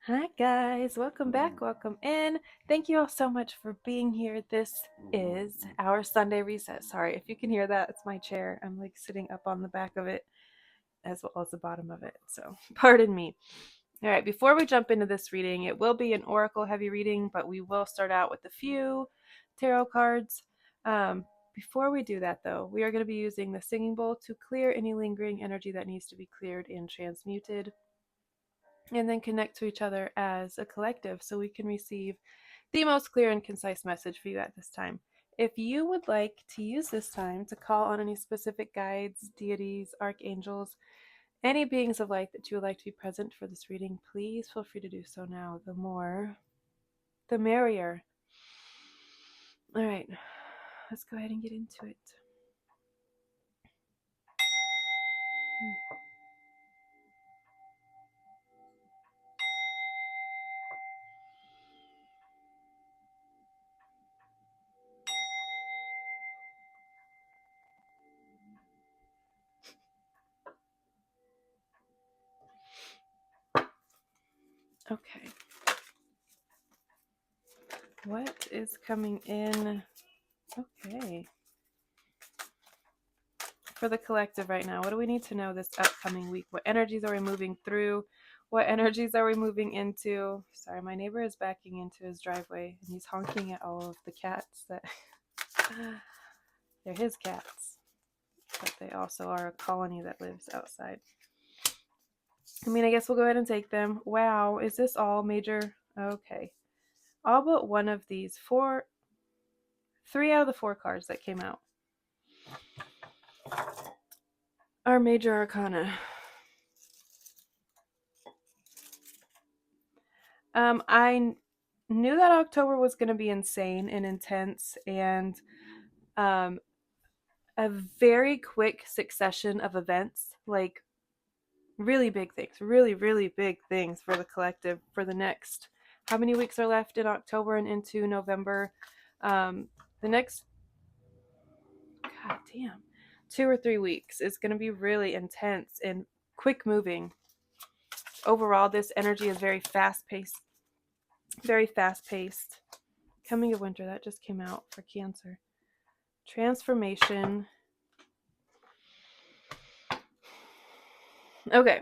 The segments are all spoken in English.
Hi guys, welcome back, welcome in. Thank you all so much for being here. This is our Sunday reset. Sorry if you can hear that, it's my chair. I'm like sitting up on the back of it as well as the bottom of it, so pardon me. All right, before we jump into this reading, it will be an oracle heavy reading, but we will start out with a few tarot cards. Before we do that though, we are going to be using the singing bowl to clear any lingering energy that needs to be cleared and transmuted, and then connect to each other as a collective so we can receive the most clear and concise message for you at this time. If you would like to use this time to call on any specific guides, deities, archangels, any beings of light that you would like to be present for this reading, please feel free to do so now. The more, the merrier. All right, let's go ahead and get into it. Okay. What is coming in? Okay. For the collective right now, what do we need to know this upcoming week? What energies are we moving through? What energies are we moving into? Sorry, my neighbor is backing into his driveway and he's honking at all of the cats that they're his cats, but they also are a colony that lives outside. I guess we'll go ahead and take them. Wow, is this all major? Okay. All but one of these three out of the four cards that came out are major arcana. I knew that October was going to be insane and intense, and a very quick succession of events, like really big things, really, really big things for the collective for the next, how many weeks are left in October and into November? The next, god damn, 2 or 3 weeks is going to be really intense and quick moving. Overall, this energy is very fast paced, very fast paced. Coming of winter, that just came out for Cancer. Transformation. Okay.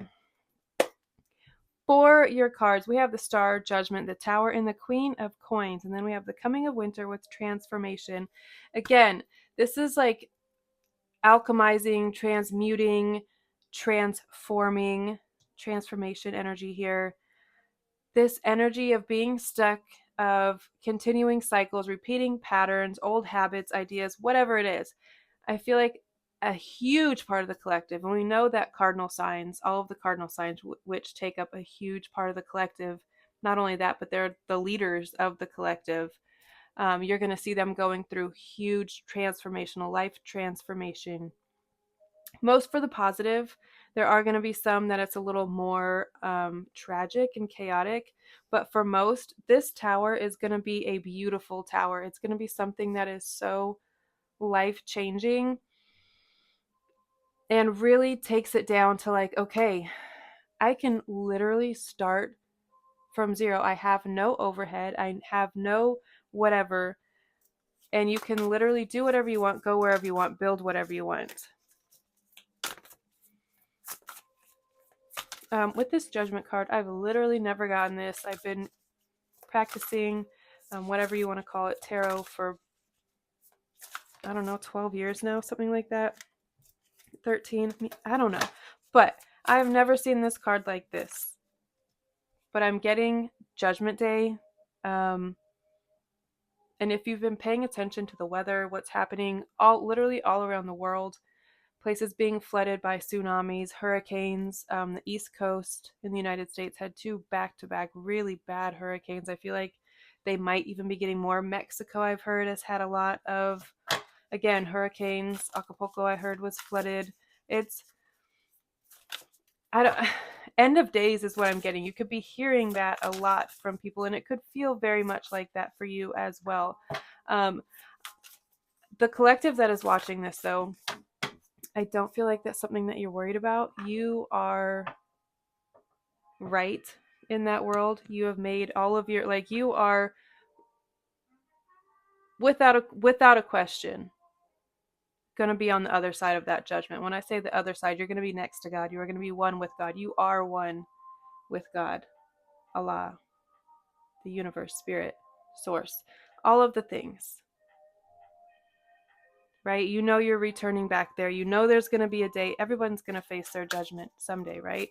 For your cards, we have the Star, Judgment, the Tower, and the Queen of Coins. And then we have the Coming of Winter with Transformation. Again, this is like alchemizing, transmuting, transforming, transformation energy here. This energy of being stuck, of continuing cycles, repeating patterns, old habits, ideas, whatever it is. I feel like a huge part of the collective, and we know that cardinal signs, all of the cardinal signs, which take up a huge part of the collective, not only that, but they're the leaders of the collective. You're going to see them going through huge transformational life transformation, most for the positive. There are going to be some that it's a little more tragic and chaotic, but for most, this tower is going to be a beautiful tower. It's going to be something that is so life changing and really takes it down to like, okay, I can literally start from zero. I have no overhead, I have no whatever, and you can literally do whatever you want, go wherever you want, build whatever you want. With this Judgment card, I've literally never gotten this. I've been practicing, whatever you want to call it, tarot for, I don't know, 12 years now, something like that. 13, I don't know. But I've never seen this card like this. But I'm getting Judgment Day. And if you've been paying attention to the weather, what's happening literally all around the world, places being flooded by tsunamis, hurricanes. The East Coast in the United States had 2 back-to-back really bad hurricanes. I feel like they might even be getting more. Mexico, I've heard, has had a lot of, again, hurricanes. Acapulco, I heard, was flooded. It's, I don't, end of days is what I'm getting. You could be hearing that a lot from people, and it could feel very much like that for you as well. The collective that is watching this, though, I don't feel like that's something that you're worried about. You are right in that world. You have made all of your, like, you are without a question going to be on the other side of that judgment. When I say the other side, you're going to be next to God. You are going to be one with God. You are one with God, Allah, the universe, spirit, source, all of the things, right? You know you're returning back there. You know there's going to be a day. Everyone's going to face their judgment someday, right?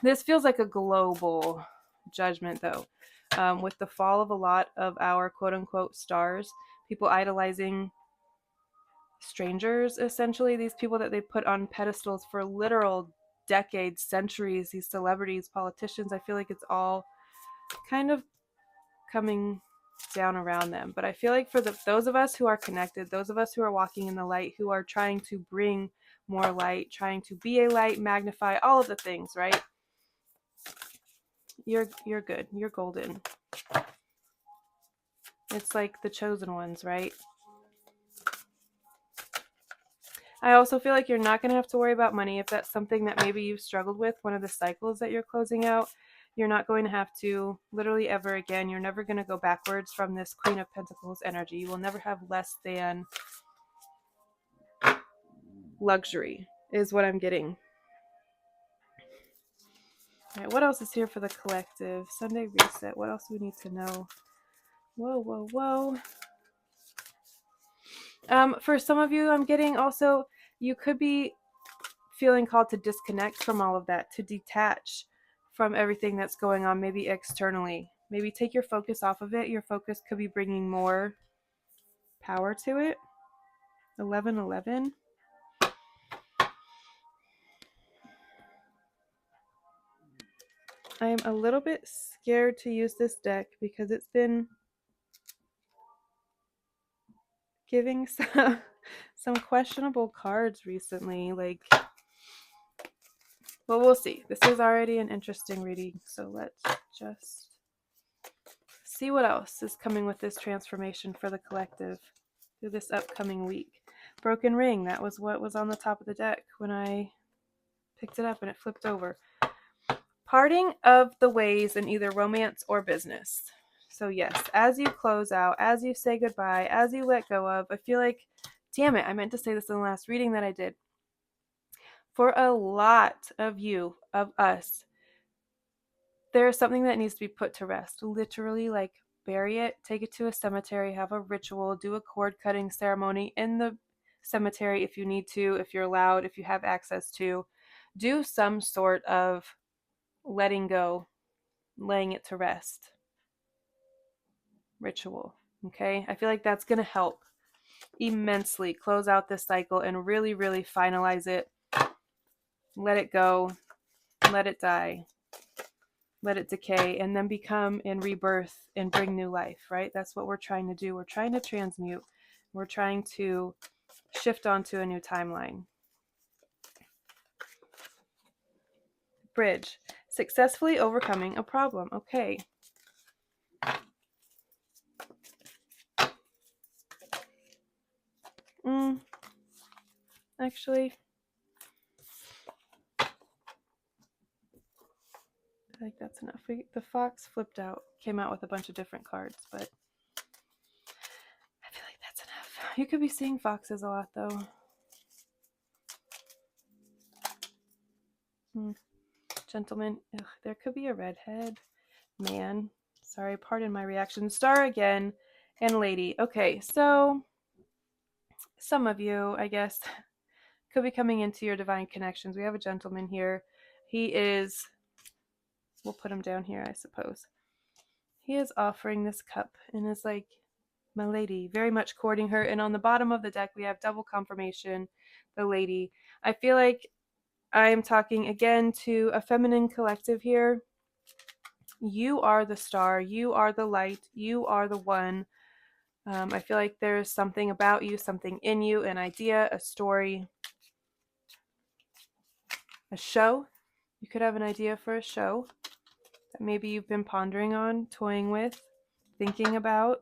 This feels like a global judgment, though. With the fall of a lot of our quote-unquote stars, people idolizing strangers, essentially, these people that they put on pedestals for literal decades, centuries, these celebrities, politicians, I feel like it's all kind of coming down around them. But I feel like for those of us who are connected, those of us who are walking in the light, who are trying to bring more light, trying to be a light, magnify all of the things, right? You're good. You're golden. It's like the chosen ones, right? I also feel like you're not going to have to worry about money if that's something that maybe you've struggled with, one of the cycles that you're closing out. You're not going to have to literally ever again. You're never going to go backwards from this Queen of Pentacles energy. You will never have less than luxury, is what I'm getting. All right, what else is here for the collective? Sunday reset. What else do we need to know? Whoa, whoa, whoa. For some of you, I'm getting also, you could be feeling called to disconnect from all of that, to detach from everything that's going on, maybe externally. Maybe take your focus off of it. Your focus could be bringing more power to it. 1111. I am a little bit scared to use this deck because it's been giving some questionable cards recently. Like, well, we'll see. This is already an interesting reading, so let's just see what else is coming with this transformation for the collective through this upcoming week. Broken ring, that was what was on the top of the deck when I picked it up and it flipped over. Parting of the ways in either romance or business. So yes, as you close out, as you say goodbye, as you let go of, I feel like, damn it, I meant to say this in the last reading that I did. For a lot of you, of us, there's something that needs to be put to rest. Literally, like, bury it, take it to a cemetery, have a ritual, do a cord cutting ceremony in the cemetery if you need to, if you're allowed, if you have access to. Do some sort of letting go, laying it to rest ritual. Okay? I feel like that's going to help immensely close out this cycle and really, really finalize it. Let it go, let it die, let it decay, and then become and rebirth and bring new life, right? That's what we're trying to do. We're trying to transmute. We're trying to shift onto a new timeline. Bridge. Successfully overcoming a problem. Okay. Actually, I think that's enough. The fox flipped out, came out with a bunch of different cards, but I feel like that's enough. You could be seeing foxes a lot, though. Gentleman. Ugh, there could be a redhead. Man. Sorry, pardon my reaction. Star again. And lady. Okay, so some of you, I guess, could be coming into your divine connections. We have a gentleman here. He is, we'll put him down here, I suppose. He is offering this cup and is like, my lady, very much courting her. And on the bottom of the deck, we have double confirmation, the lady. I feel like I am talking again to a feminine collective here. You are the star. You are the light. You are the one. I feel like there's something about you, something in you, an idea, a story, a show. You could have an idea for a show that maybe you've been pondering on, toying with, thinking about.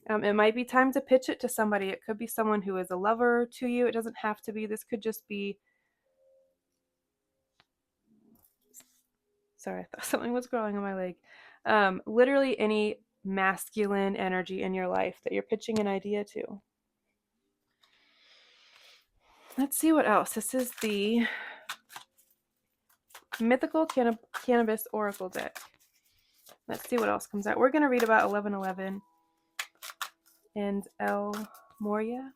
It might be time to pitch it to somebody. It could be someone who is a lover to you. It doesn't have to be. This could just be Sorry, I thought something was growing on my leg. Literally any masculine energy in your life that you're pitching an idea to. Let's see what else. This is the Mythical Cannabis Oracle deck. Let's see what else comes out. We're going to read about 1111 and El Moria.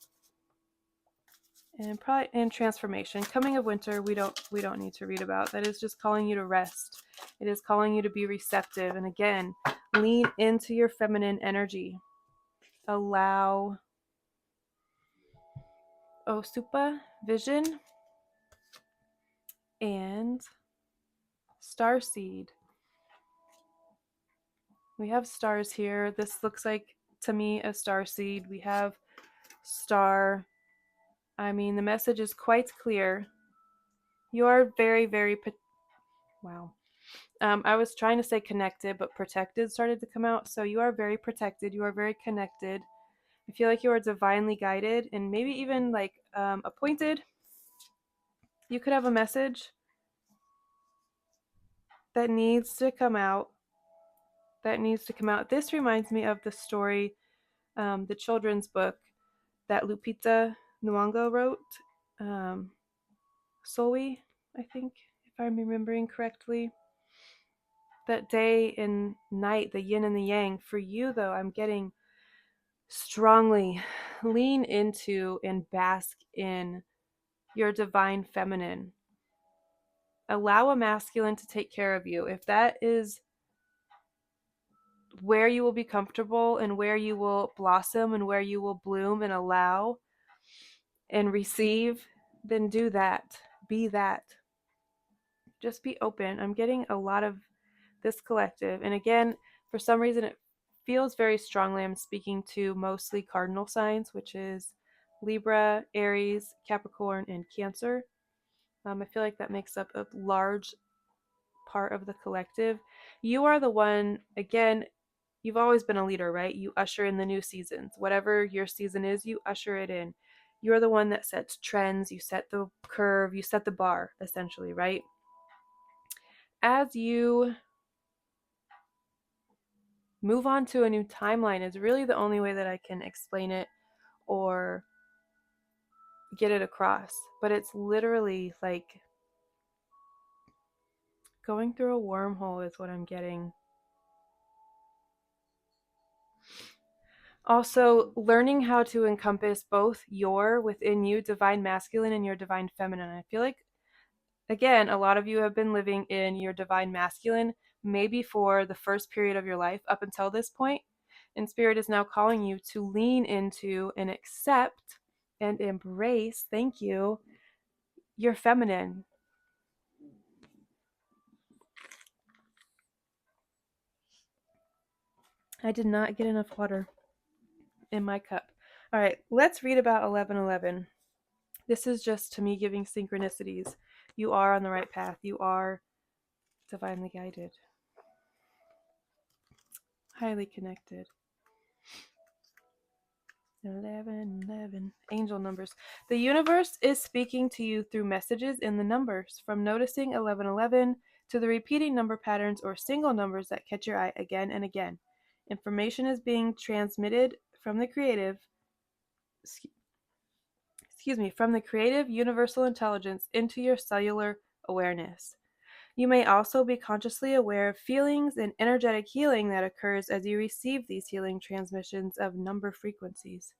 And probably in transformation. Coming of winter, we don't need to read about. That is just calling you to rest. It is calling you to be receptive. And again, lean into your feminine energy. Allow Osupa Vision and Starseed. We have stars here. This looks like, to me, a starseed. We have star. I mean, the message is quite clear. You are very, very, wow. I was trying to say connected, but protected started to come out. So you are very protected. You are very connected. I feel like you are divinely guided and maybe even like appointed. You could have a message that needs to come out. This reminds me of the story, the children's book that Lupita Nyong'o wrote. Soli, I think, if I'm remembering correctly. That day and night, the yin and the yang. For you, though, I'm getting strongly lean into and bask in your divine feminine. Allow a masculine to take care of you. If that is where you will be comfortable and where you will blossom and where you will bloom and allow and receive, then do that. Be that. Just be open. I'm getting a lot of this collective. And again, for some reason, it feels very strongly I'm speaking to mostly cardinal signs, which is Libra, Aries, Capricorn, and Cancer. I feel like that makes up a large part of the collective. You are the one, again, you've always been a leader, right? You usher in the new seasons. Whatever your season is, you usher it in. You're the one that sets trends, you set the curve, you set the bar, essentially, right? As you move on to a new timeline is really the only way that I can explain it or get it across. But it's literally like going through a wormhole is what I'm getting. Also, learning how to encompass both your within you divine masculine and your divine feminine. I feel like, again, a lot of you have been living in your divine masculine maybe for the first period of your life up until this point. And Spirit is now calling you to lean into and accept and embrace, thank you, your feminine. I did not get enough water in my cup. All right, let's read about 1111. This is just to me giving synchronicities. You are on the right path. You are divinely guided, highly connected. 1111. Angel numbers. The universe is speaking to you through messages in the numbers, from noticing 1111 to the repeating number patterns or single numbers that catch your eye again and again. Information is being transmitted from the creative from the creative universal intelligence into your cellular awareness. You may also be consciously aware of feelings and energetic healing that occurs as you receive these healing transmissions of number frequencies.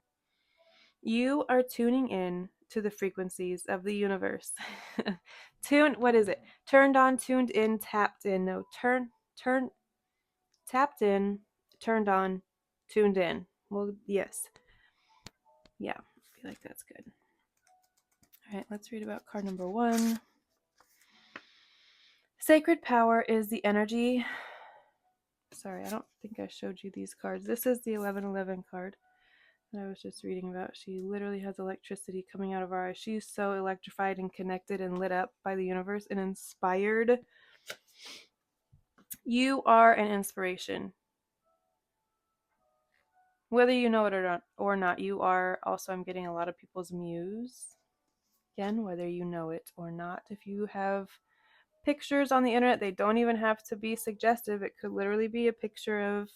You are tuning in to the frequencies of the universe. What is it? Turned on, tuned in, tapped in. No, tapped in, turned on, tuned in. Well, yes. Yeah, I feel like that's good. All right, let's read about card number 1. Sacred power is the energy. Sorry, I don't think I showed you these cards. This is the 1111 card that I was just reading about. She literally has electricity coming out of her eyes. She's so electrified and connected and lit up by the universe and inspired. You are an inspiration. Whether you know it or not, you are also, I'm getting a lot of people's muse. Again, whether you know it or not, if you have pictures on the internet. They don't even have to be suggestive. It could literally be a picture of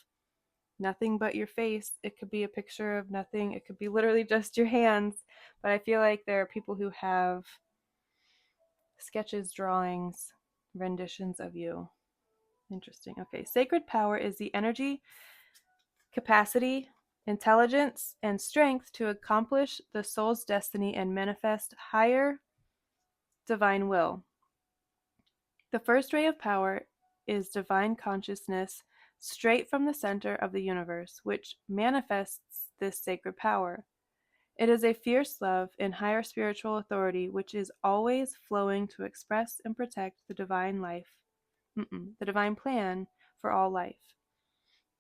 nothing but your face. It could be a picture of nothing. It could be literally just your hands. But I feel like there are people who have sketches, drawings, renditions of you. Interesting. Okay. Sacred power is the energy, capacity, intelligence, and strength to accomplish the soul's destiny and manifest higher divine will. The first ray of power is divine consciousness straight from the center of the universe, which manifests this sacred power. It is a fierce love and higher spiritual authority which is always flowing to express and protect the divine life, the divine plan for all life.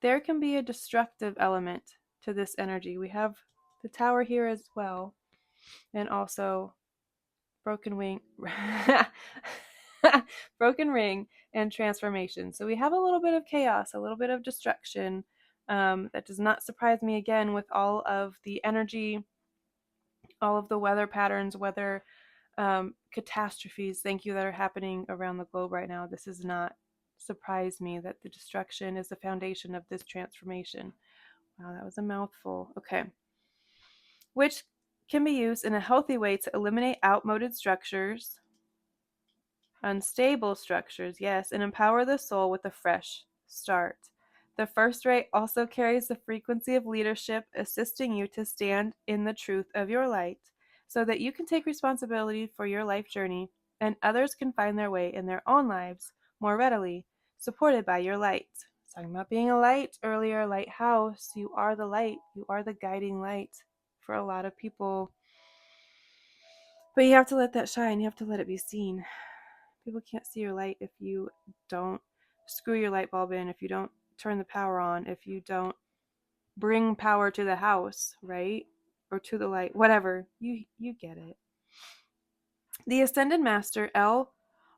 There can be a destructive element to this energy. We have the tower here as well, and also broken wing, broken ring, and transformation. So we have a little bit of chaos, a little bit of destruction. That does not surprise me again with all of the energy, all of the weather patterns, weather catastrophes, thank you, that are happening around the globe right now. This does not surprise me that the destruction is the foundation of this transformation. Wow, that was a mouthful. Okay. Which can be used in a healthy way to eliminate outmoded structures, unstable structures, yes, and empower the soul with a fresh start. The first ray also carries the frequency of leadership, assisting you to stand in the truth of your light so that you can take responsibility for your life journey and others can find their way in their own lives more readily, supported by your light. Talking about being a light earlier, lighthouse. You are the light. You are the guiding light for a lot of people. But you have to let that shine. You have to let it be seen. People can't see your light if you don't screw your light bulb in, if you don't turn the power on, if you don't bring power to the house, right? Or to the light, whatever. You get it. The Ascended Master, El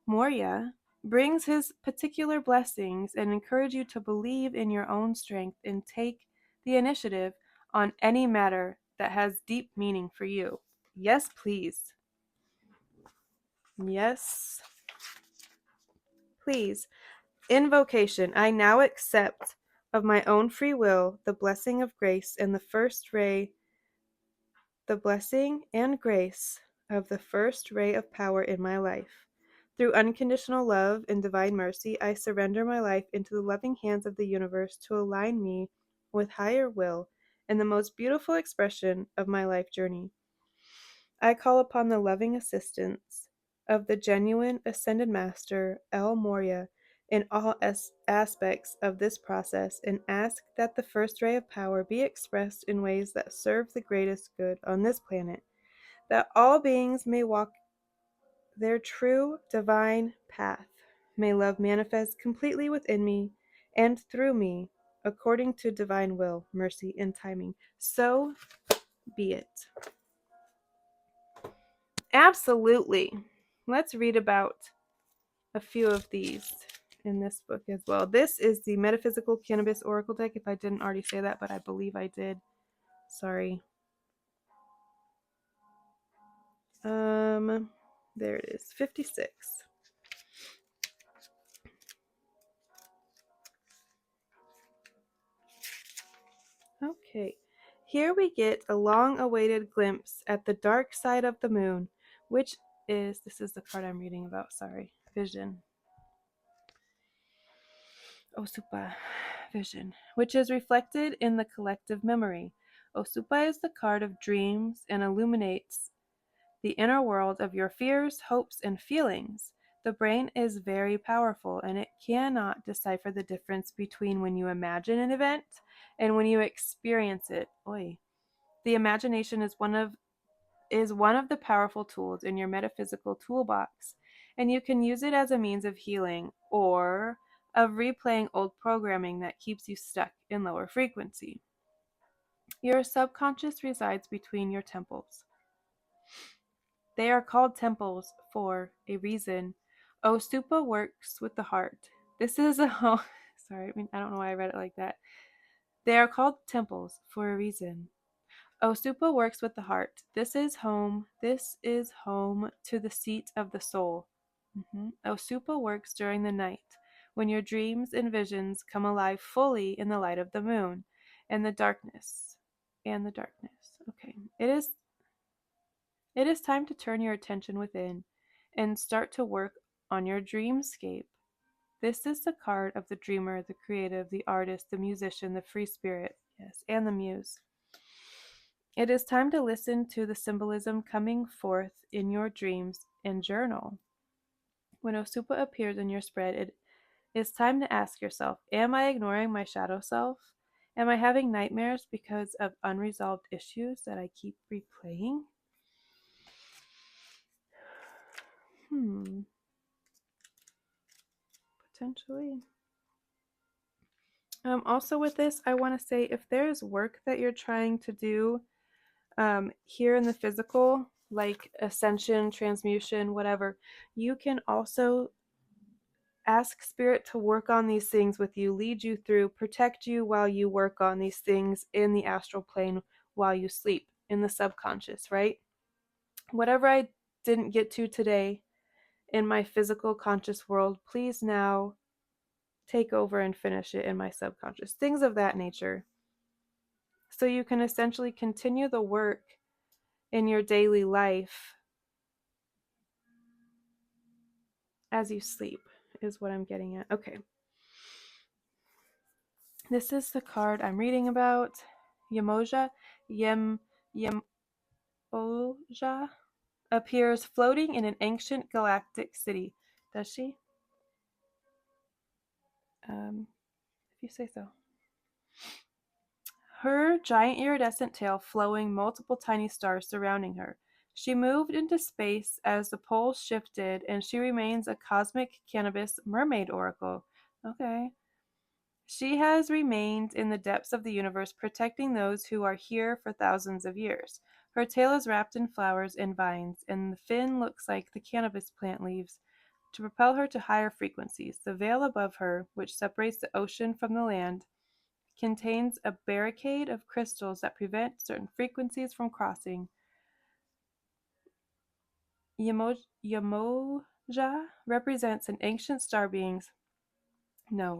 Moria, brings his particular blessings and encourage you to believe in your own strength and take the initiative on any matter that has deep meaning for you. Yes, please. Yes, please. Invocation. I now accept of my own free will the blessing of grace and the first ray, the blessing and grace of the first ray of power in my life. Through unconditional love and divine mercy, I surrender my life into the loving hands of the universe to align me with higher will and the most beautiful expression of my life journey. I call upon the loving assistance of the genuine Ascended Master, El Moria, in all aspects of this process and ask that the first ray of power be expressed in ways that serve the greatest good on this planet, that all beings may walk their true divine path. May love manifest completely within me and through me, according to divine will, mercy, and timing. So be it. Absolutely. Let's read about a few of these in this book as well. This is the Metaphysical Cannabis Oracle deck, if I didn't already say that, but I believe I did. Sorry. There it is, 56. Okay. Here we get a long-awaited glimpse at the dark side of the moon, which is, this is the card I'm reading about, sorry, vision. Osupa, vision, which is reflected in the collective memory. Osupa is the card of dreams and illuminates the inner world of your fears, hopes, and feelings. The brain is very powerful and it cannot decipher the difference between when you imagine an event and when you experience it. Oy. The imagination is one of the powerful tools in your metaphysical toolbox, and you can use it as a means of healing or of replaying old programming that keeps you stuck in lower frequency. Your subconscious resides between your temples. They are called temples for a reason. Ostupa works with the heart. This is a sorry, I don't know why I read it like that. They are called temples for a reason. Ostupa works with the heart. This is home. This is home to the seat of the soul. Osupa works during the night, when your dreams and visions come alive fully in the light of the moon and the darkness. And the darkness. Okay. It is time to turn your attention within and start to work on your dreamscape. This is the card of the dreamer, the creative, the artist, the musician, the free spirit, yes, and the muse. It is time to listen to the symbolism coming forth in your dreams and journal. When Osupa appears in your spread, it is time to ask yourself, am I ignoring my shadow self? Am I having nightmares because of unresolved issues that I keep replaying? Potentially. Also, with this, I want to say if there's work that you're trying to do here in the physical, like ascension, transmutation, whatever, you can also ask Spirit to work on these things with you, lead you through, protect you while you work on these things in the astral plane while you sleep, in the subconscious, right? Whatever I didn't get to today in my physical conscious world, please now take over and finish it in my subconscious. Things of that nature. So you can essentially continue the work in your daily life as you sleep, is what I'm getting at. Okay. This is the card I'm reading about. Yemoja. Yemoja appears floating in an ancient galactic city. Does she? If you say so. Her giant iridescent tail flowing multiple tiny stars surrounding her. She moved into space as the poles shifted, and she remains a cosmic cannabis mermaid oracle. Okay. She has remained in the depths of the universe, protecting those who are here for thousands of years. Her tail is wrapped in flowers and vines, and the fin looks like the cannabis plant leaves to propel her to higher frequencies. The veil above her, which separates the ocean from the land, contains a barricade of crystals that prevent certain frequencies from crossing. Yemoja represents an ancient star beings. No,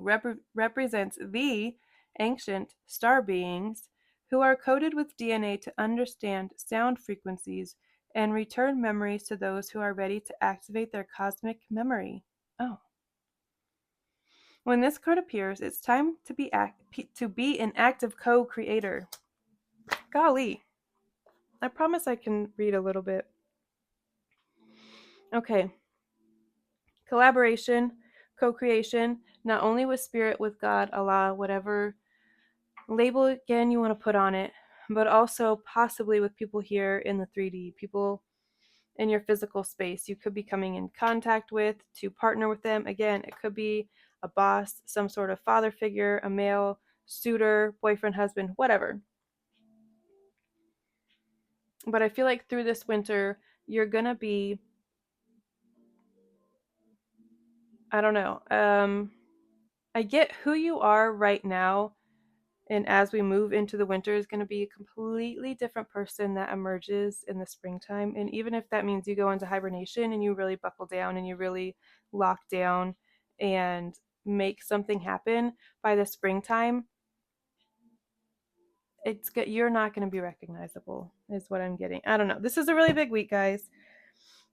represents the ancient star beings who are coded with DNA to understand sound frequencies and return memories to those who are ready to activate their cosmic memory. Oh. When this card appears, it's time to be an active co-creator. Golly. I promise I can read a little bit. Okay. Collaboration, co-creation, not only with spirit, with God, Allah, whatever label again you want to put on it, but also possibly with people here in the 3D, people in your physical space you could be coming in contact with to partner with them. Again, it could be a boss, some sort of father figure, a male suitor, boyfriend, husband, whatever. But I feel like through this winter, you're going to be, I don't know, I get who you are right now, and as we move into the winter is going to be a completely different person that emerges in the springtime. And even if that means you go into hibernation and you really buckle down and you really lock down and make something happen by the springtime, you're not going to be recognizable, is what I'm getting. I don't know. This is a really big week, guys.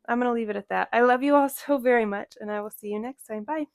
I'm going to leave it at that. I love you all so very much, and I will see you next time. Bye.